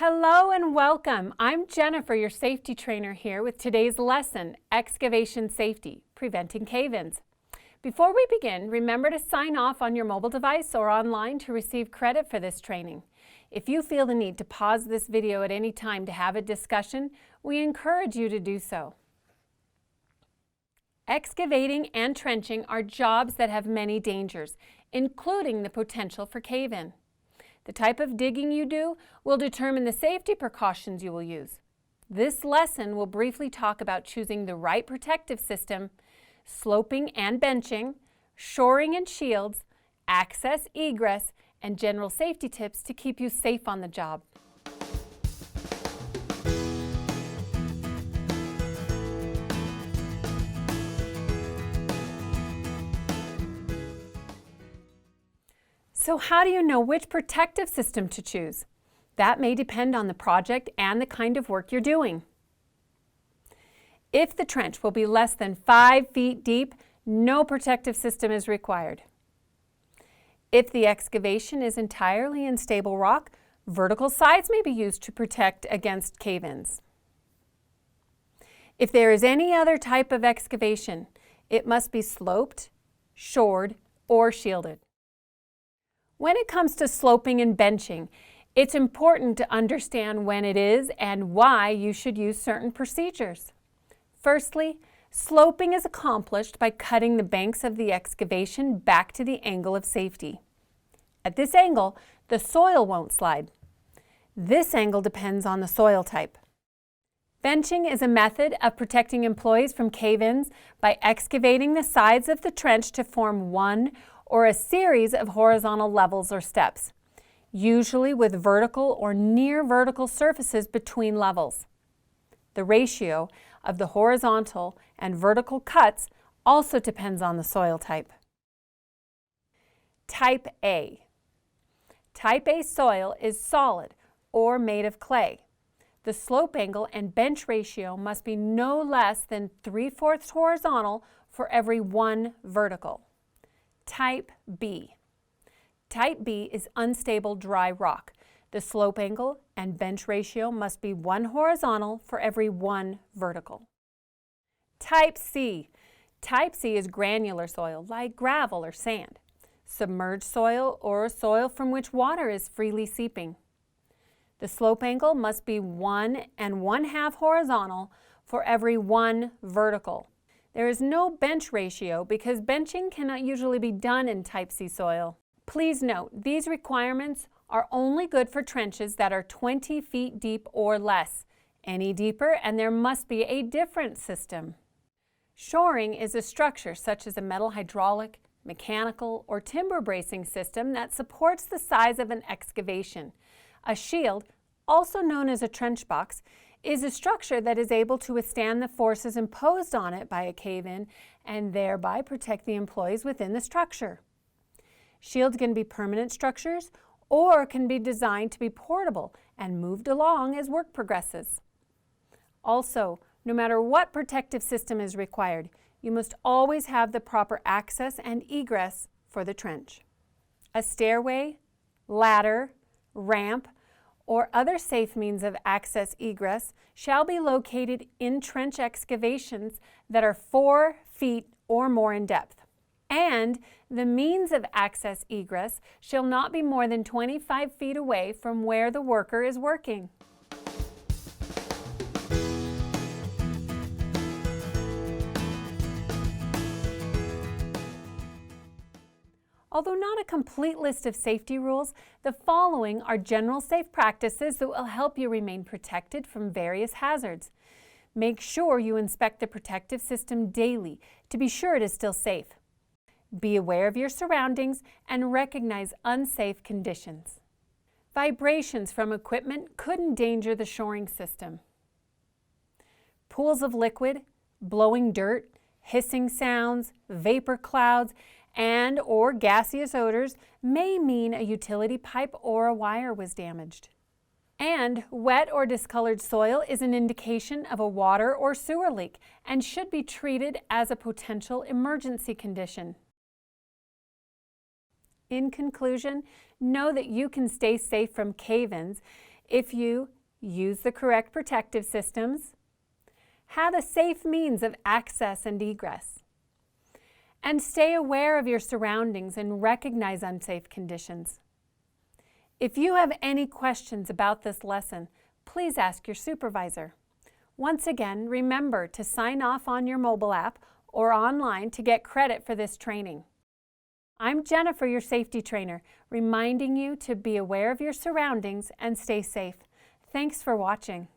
Hello and welcome. I'm Jennifer, your safety trainer here with today's lesson, Excavation Safety Preventing Cave-Ins. Before we begin, remember to sign off on your mobile device or online to receive credit for this training. If you feel the need to pause this video at any time to have a discussion, we encourage you to do so. Excavating and trenching are jobs that have many dangers, including the potential for cave-in. The type of digging you do will determine the safety precautions you will use. This lesson will briefly talk about choosing the right protective system, sloping and benching, shoring and shields, access, egress, and general safety tips to keep you safe on the job. So how do you know which protective system to choose? That may depend on the project and the kind of work you're doing. If the trench will be less than 5 feet deep, no protective system is required. If the excavation is entirely in stable rock, vertical sides may be used to protect against cave-ins. If there is any other type of excavation, it must be sloped, shored, or shielded. When it comes to sloping and benching, it's important to understand when it is and why you should use certain procedures. Firstly, sloping is accomplished by cutting the banks of the excavation back to the angle of safety. At this angle, the soil won't slide. This angle depends on the soil type. Benching is a method of protecting employees from cave-ins by excavating the sides of the trench to form one or a series of horizontal levels or steps, usually with vertical or near vertical surfaces between levels. The ratio of the horizontal and vertical cuts also depends on the soil type. Type A. Type A soil is solid or made of clay. The slope angle and bench ratio must be no less than 3/4 horizontal for every 1 vertical. Type B. Type B is unstable dry rock. The slope angle and bench ratio must be 1 horizontal for every 1 vertical. Type C. Type C is granular soil, like gravel or sand, submerged soil, or soil from which water is freely seeping. The slope angle must be 1 1/2 horizontal for every 1 vertical. There is no bench ratio because benching cannot usually be done in Type C soil. Please note, these requirements are only good for trenches that are 20 feet deep or less. Any deeper and there must be a different system. Shoring is a structure such as a metal hydraulic, mechanical, or timber bracing system that supports the size of an excavation. A shield, also known as a trench box, is a structure that is able to withstand the forces imposed on it by a cave-in and thereby protect the employees within the structure. Shields can be permanent structures or can be designed to be portable and moved along as work progresses. Also, no matter what protective system is required, you must always have the proper access and egress for the trench. A stairway, ladder, ramp, or other safe means of access egress shall be located in trench excavations that are 4 feet or more in depth. And the means of access egress shall not be more than 25 feet away from where the worker is working. Although not a complete list of safety rules, the following are general safe practices that will help you remain protected from various hazards. Make sure you inspect the protective system daily to be sure it is still safe. Be aware of your surroundings and recognize unsafe conditions. Vibrations from equipment could endanger the shoring system. Pools of liquid, blowing dirt, hissing sounds, vapor clouds, and/or gaseous odors may mean a utility pipe or a wire was damaged. And wet or discolored soil is an indication of a water or sewer leak and should be treated as a potential emergency condition. In conclusion, know that you can stay safe from cave-ins if you use the correct protective systems, have a safe means of access and egress, and stay aware of your surroundings and recognize unsafe conditions. If you have any questions about this lesson, please ask your supervisor. Once again, remember to sign off on your mobile app or online to get credit for this training. I'm Jennifer, your safety trainer, reminding you to be aware of your surroundings and stay safe. Thanks for watching.